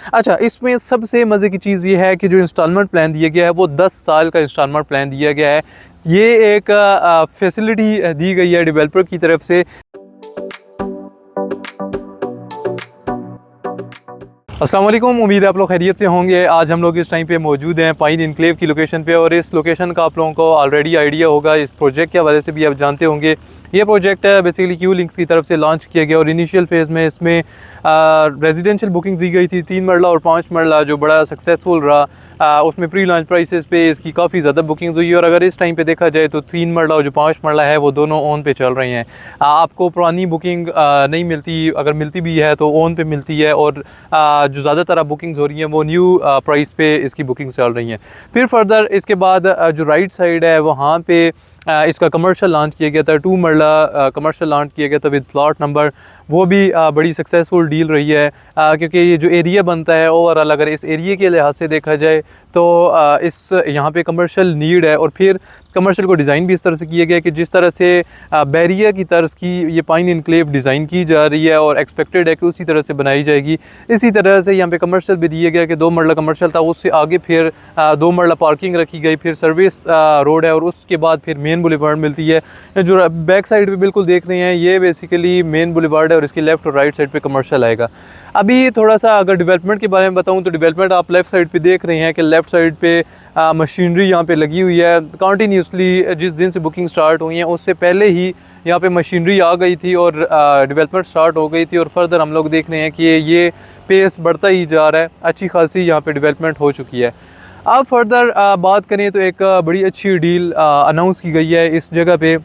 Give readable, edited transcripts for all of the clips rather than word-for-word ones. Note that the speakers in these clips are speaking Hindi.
अच्छा, इसमें सबसे मज़े की चीज़ ये है कि जो इंस्टॉलमेंट प्लान दिया गया है वो 10 साल का इंस्टॉलमेंट प्लान दिया गया है। ये एक फैसिलिटी दी गई है डेवलपर की तरफ से। अस्सलाम वालेकुम, उम्मीद है आप लोग खैरियत से होंगे। आज हम लोग इस टाइम पे मौजूद हैं पाइन इनक्लेव की लोकेशन पे, और इस लोकेशन का आप लोगों को ऑलरेडी आइडिया होगा, इस प्रोजेक्ट के हवाले से भी आप जानते होंगे। ये प्रोजेक्ट बेसिकली क्यू लिंक्स की तरफ से लॉन्च किया गया और इनिशियल फेज़ में इसमें रेजिडेंशियल बुकिंग दी गई थी 3 मरला और 5 मरला, जो बड़ा सक्सेसफुल रहा। उसमें प्री लॉन्च प्राइसेस पे इसकी काफ़ी ज़्यादा बुकिंग हुई, और अगर इस टाइम पे देखा जाए तो 3 मरला और जो 5 मरला है वो दोनों ओन पे चल रही हैं। आपको पुरानी बुकिंग नहीं मिलती, अगर मिलती भी है तो ओन पे मिलती है, और जो ज़्यादातर बुकिंग्स हो रही हैं वो न्यू प्राइस पे इसकी बुकिंग्स चल रही हैं। फिर फर्दर इसके बाद जो राइट साइड है वहाँ पे इसका कमर्शियल लॉन्च किया गया था, 2 मरला कमर्शियल लॉन्च किया गया था विद प्लॉट नंबर। वो भी बड़ी सक्सेसफुल डील रही है, क्योंकि ये जो एरिया बनता है ओवरऑल, अगर इस एरिया के लिहाज से देखा जाए तो इस यहाँ पे कमर्शियल नीड है। और फिर कमर्शियल को डिज़ाइन भी इस तरह से किया गया कि जिस तरह से बैरिया की तर्ज की ये पाइन इनक्लेव डिज़ाइन की जा रही है और एक्सपेक्टेड है कि उसी तरह से बनाई जाएगी, इसी तरह से यहाँ पे कमर्शियल भी दिया गया कि 2 मरला कमर्शियल था, उससे आगे फिर 2 मरला पार्किंग रखी गई, फिर सर्विस रोड है, और उसके बाद फिर मेन बुलेवार्ड मिलती है। जो बैक साइड पे बिल्कुल देख रहे हैं ये बेसिकली मेन बुलेवार्ड है, और इसकी लेफ़्ट और राइट साइड पे कमर्शियल आएगा। अभी थोड़ा सा अगर डेवलपमेंट के बारे में बताऊं तो डेवलपमेंट आप लेफ़्ट साइड पे देख रहे हैं कि लेफ़्ट साइड पे मशीनरी यहाँ पे लगी हुई है। कंटिन्यूसली जिस दिन से बुकिंग स्टार्ट हुई है उससे पहले ही यहाँ पे मशीनरी आ गई थी और डेवलपमेंट स्टार्ट हो गई थी, और फर्दर हम लोग देख रहे हैं कि ये पेस बढ़ता ही जा रहा है। अच्छी खासी यहाँ पे डेवलपमेंट हो चुकी है। अब फर्दर बात करें तो एक बड़ी अच्छी डील अनाउंस की गई है इस जगह पे।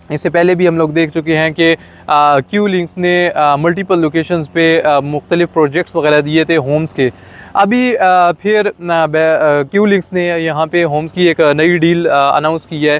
इससे पहले भी हम लोग देख चुके हैं कि क्यू लिंक्स ने मल्टीपल लोकेशंस पे मुख्तलिफ प्रोजेक्ट्स वगैरह दिए थे होम्स के। अभी फिर क्यू लिंक्स ने यहाँ पे होम्स की एक नई डील अनाउंस की है।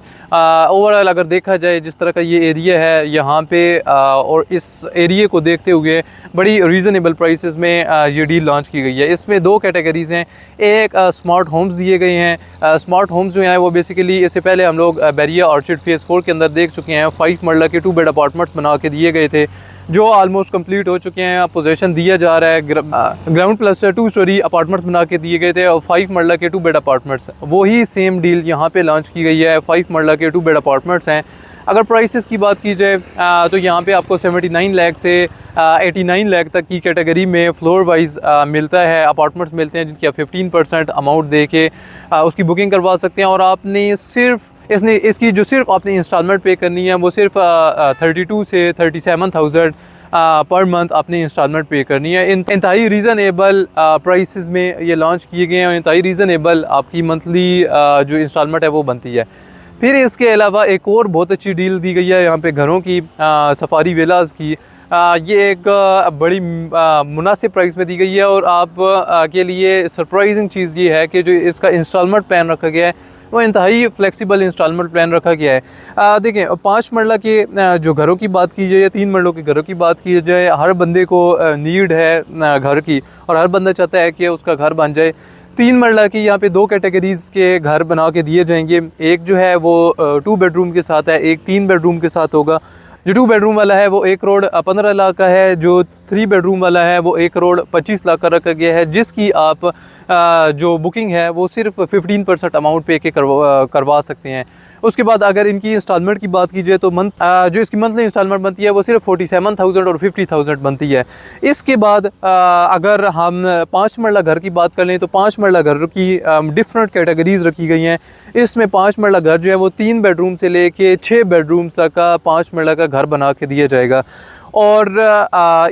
ओवरऑल अगर देखा जाए जिस तरह का ये एरिया है यहाँ पे, और इस एरिया को देखते हुए बड़ी रीज़नेबल प्राइसेस में ये डील लॉन्च की गई है। इसमें 2 कैटेगरीज़ हैं। एक स्मार्ट होम्स दिए गए हैं। स्मार्ट होम्स जो हैं वो बेसिकली इससे पहले हम लोग बैरिया ऑर्चिड फेज़ 4 के अंदर देख चुके हैं। 5 मरला के 2 बेड अपार्टमेंट्स बना के दिए गए थे, जो ऑलमोस्ट कंप्लीट हो चुके हैं। पोजीशन दिया जा रहा है। ग्राउंड प्लस 2 स्टोरी अपार्टमेंट्स बना के दिए गए थे, और 5 मरला के 2 बेड अपार्टमेंट्स, वही सेम डील यहाँ पे लॉन्च की गई है। 5 मरला के 2 बेड अपार्टमेंट्स हैं। अगर प्राइसेस की बात की जाए तो यहाँ पे आपको 79 लाख से 89 लाख तक की कैटेगरी में फ्लोर वाइज मिलता है, अपार्टमेंट्स मिलते हैं, जिनकी आप 15% अमाउंट दे के उसकी बुकिंग करवा सकते हैं। और आपने सिर्फ इसकी जो सिर्फ आपने इंस्टॉलमेंट पे करनी है वो सिर्फ 32 से 37,000 पर मंथ आपने इंस्टॉलमेंट पे करनी है। इंतहाई रीज़नेबल प्राइसेस में ये लॉन्च किए गए हैं, और इंतहाई रीज़नेबल आपकी मंथली जो इंस्टॉलमेंट है वो बनती है। फिर इसके अलावा एक और बहुत अच्छी डील दी गई है यहाँ पे घरों की, सफारी विलास की। ये एक बड़ी मुनासिब प्राइस में दी गई है, और आप के लिए सरप्राइजिंग चीज़ ये है कि जो इसका इंस्टॉलमेंट प्लान रखा गया है वो इंतहाई फ्लेक्सिबल इंस्टॉलमेंट प्लान रखा गया है। देखें, 5 मरला के जो घरों की बात की जाए या 3 मरलों के घरों की बात की जाए, हर बंदे को नीड है घर की, और हर बंदा चाहता है कि उसका घर बन जाए। 3 मरला की यहाँ पे 2 कैटेगरीज़ के घर बना के दिए जाएंगे। एक जो है वो 2 बेडरूम के साथ है, एक 3 बेडरूम के साथ होगा। जो 2 बेडरूम वाला है वो 1 करोड़ 15 लाख का है, जो 3 बेडरूम वाला है वो 1 करोड़ 25 लाख का रखा गया है, जिसकी आप जो बुकिंग है वो सिर्फ 15% अमाउंट पे के करवा सकते हैं। उसके बाद अगर इनकी इंस्टॉलमेंट की बात की जाए तो जो इसकी मंथली इंस्टॉलमेंट बनती है वो सिर्फ 47,000 और 50,000 बनती है। इसके बाद अगर हम 5 मरला घर की बात कर लें तो 5 मरला घर की डिफरेंट कैटेगरीज़ रखी गई हैं। इसमें 5 मरला घर जो है वो 3 बेडरूम से लेके 6 बेडरूम तक का 5 मरला का घर बना के दिया जाएगा। और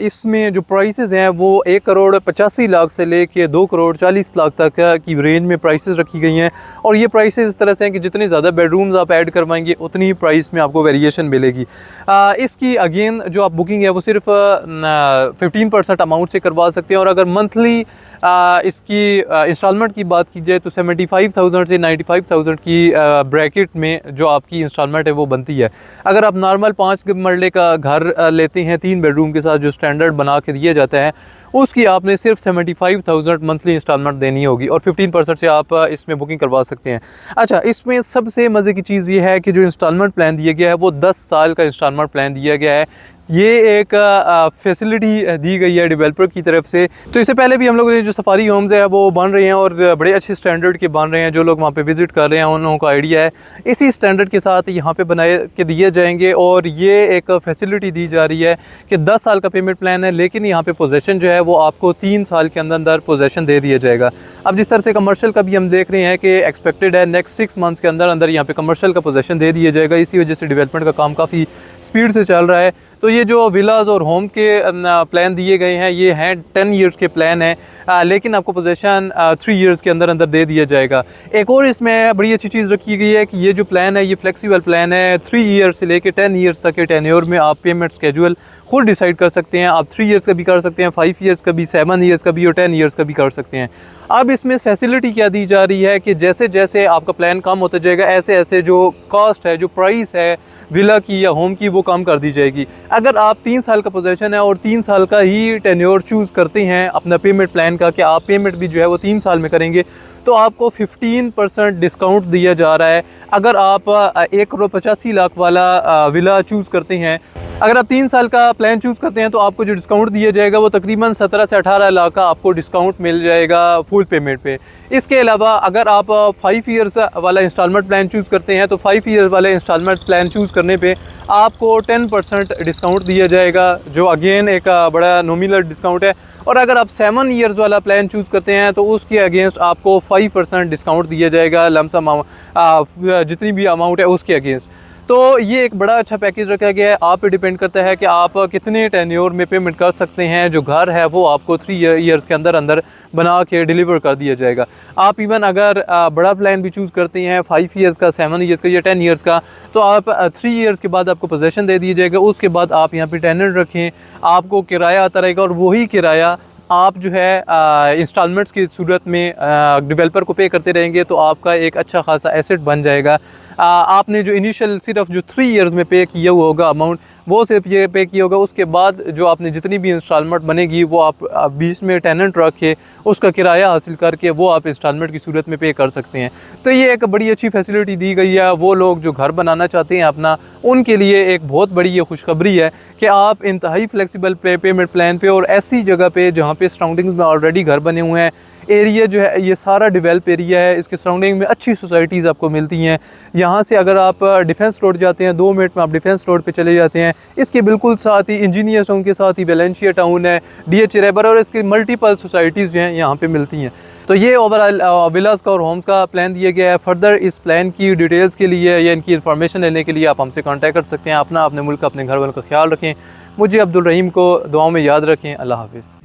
इसमें जो प्राइसेस हैं वो 1 करोड़ 85 लाख से लेके 2 करोड़ 40 लाख तक की रेंज में प्राइसेस रखी गई हैं। और ये प्राइसेस इस तरह से हैं कि जितने ज़्यादा बेडरूम्स आप ऐड करवाएंगे उतनी ही प्राइस में आपको वेरिएशन मिलेगी। इसकी अगेन जो आप बुकिंग है वो सिर्फ 15% अमाउंट से करवा सकते हैं। और अगर मंथली इसकी इंस्टॉलमेंट की बात की जाए तो 75,000 से 95,000 की ब्रैकेट में जो आपकी इंस्टॉलमेंट है वो बनती है। अगर आप नॉर्मल 5 मरले का घर लेते हैं 3 बेडरूम के साथ जो स्टैंडर्ड बना के दिया जाता है, उसकी आपने सिर्फ 75,000 मंथली इंस्टॉलमेंट देनी होगी, और 15% से आप इसमें बुकिंग करवा सकते हैं। अच्छा, इसमें सबसे मज़े की चीज़ ये है कि जो इंस्टॉलमेंट प्लान दिया गया है वो 10 साल का इंस्टॉलमेंट प्लान दिया गया है। ये एक फैसिलिटी दी गई है डेवलपर की तरफ से। तो इससे पहले भी हम लोगों ने जो सफारी होम्स है वो बन रहे हैं और बड़े अच्छे स्टैंडर्ड के बन रहे हैं। जो लोग वहाँ पे विज़िट कर रहे हैं उन लोगों को आइडिया है इसी स्टैंडर्ड के साथ यहाँ पे बनाए के दिए जाएंगे। और ये एक फैसिलिटी दी जा रही है कि 10 साल का पेमेंट प्लान है, लेकिन यहाँ पे पोजेसन जो है वो आपको 3 साल के अंदर अंदर पोजेसन दे दिया जाएगा। अब जिस तरह से कमर्शियल का भी हम देख रहे हैं कि एक्सपेक्टेड है नेक्स्ट 6 मंथ्स के अंदर अंदर यहाँ पे कमर्शियल का पोजेसन दे दिया जाएगा। इसी वजह से डेवलपमेंट का काम काफ़ी स्पीड से चल रहा है। तो ये जो विलाज और होम के प्लान दिए गए हैं ये हैं 10 इयर्स के प्लान है, लेकिन आपको पोजेसन 3 इयर्स के अंदर अंदर दे दिया जाएगा। एक और इसमें बड़ी अच्छी चीज़ रखी गई है कि ये जो प्लान है ये फ्लेक्सिबल प्लान है। 3 ईयर्स से लेकर 10 ईयर्स तक के टेन्योर में आप पेमेंट स्केड्यूल खुद डिसाइड कर सकते हैं। आप 3 इयर्स का भी कर सकते हैं, 5 इयर्स का भी, 7 इयर्स का भी और 10 इयर्स का भी कर सकते हैं। अब इसमें फैसिलिटी क्या दी जा रही है कि जैसे जैसे आपका प्लान कम होता जाएगा ऐसे ऐसे जो कॉस्ट है, जो प्राइस है विला की या होम की, वो कम कर दी जाएगी। अगर आप 3 साल का पोजीशन है और 3 साल का ही टेन्योर चूज़ करते हैं अपना पेमेंट प्लान का कि आप पेमेंट भी जो है वो 3 साल में करेंगे, तो आपको 15% डिस्काउंट दिया जा रहा है। अगर आप 1,85,00,000 वाला विला चूज़ करते हैं, अगर आप 3 साल का प्लान चूज़ करते हैं तो आपको जो डिस्काउंट दिया जाएगा वो तकरीबन 17 से 18 लाख का आपको डिस्काउंट मिल जाएगा फुल पेमेंट पे। इसके अलावा अगर आप 5 इयर्स वाला इंस्टॉलमेंट प्लान चूज़ करते हैं तो 5 इयर्स वाले इंस्टॉलमेंट प्लान चूज़ करने पे आपको 10% डिस्काउंट दिया जाएगा, जो अगेन एक बड़ा नॉमिनल डिस्काउंट है। और अगर आप 7 इयर्स वाला प्लान चूज़ करते हैं तो उसके अगेंस्ट आपको 5% डिस्काउंट दिया जाएगा, लमसम जितनी भी अमाउंट है उसके अगेंस्ट। तो ये एक बड़ा अच्छा पैकेज रखा गया है। आप पे डिपेंड करता है कि आप कितने टेन्योर में पेमेंट कर सकते हैं। जो घर है वो आपको 3 इयर्स के अंदर अंदर बना के डिलीवर कर दिया जाएगा। आप इवन अगर बड़ा प्लान भी चूज़ करते हैं 5 इयर्स का, 7 इयर्स का या 10 इयर्स का, तो आप 3 इयर्स के बाद आपको पोजेसन दे दिया जाएगा। उसके बाद आप यहाँ पे टेनेंट रखें, आपको किराया आता रहेगा और वही किराया आप जो है इंस्टॉलमेंट्स की सूरत में डेवलपर को पे करते रहेंगे, तो आपका एक अच्छा खासा एसेट बन जाएगा। आपने जो इनिशियल सिर्फ जो 3 इयर्स में पे किया हुआ होगा अमाउंट, वो सिर्फ ये पे किया होगा। उसके बाद जो आपने जितनी भी इंस्टॉलमेंट बनेगी वो आप बीच में टेनेंट रख के उसका किराया हासिल करके वो आप इंस्टॉलमेंट की सूरत में पे कर सकते हैं। तो ये एक बड़ी अच्छी फैसिलिटी दी गई है। वो लोग जो घर बनाना चाहते हैं अपना, उनके लिए एक बहुत बड़ी ये खुशखबरी है कि आप इंतहाई फ्लेक्सिबल पेमेंट प्लान पे और ऐसी जगह पे जहाँ पे सराउंडिंग्स में ऑलरेडी घर बने हुए हैं, एरिया जो है ये सारा डेवलप एरिया है, इसके सराउंडिंग में अच्छी सोसाइटीज़ आपको मिलती हैं। यहाँ से अगर आप डिफेंस रोड जाते हैं, 2 मिनट में आप डिफेंस रोड पे चले जाते हैं। इसके बिल्कुल साथ ही इंजीनियर टाउन के साथ ही वेलेंशिया टाउन है, DH रेबर और इसकी मल्टीपल सोसाइटीज़ जो हैं यहाँ पे मिलती हैं। तो ये ओवरऑल विलास का और होम्स का प्लान दिया गया है। फर्दर इस प्लान की डिटेल्स के लिए या इनकी इन्फॉर्मेशन लेने के लिए आप हमसे कॉन्टैक्ट कर सकते हैं। अपना, अपने मुल्क, अपने घर वालों का ख्याल रखें। मुझे अब्दुल रहीम को दुआओं में याद रखें। अल्लाह हाफिज़।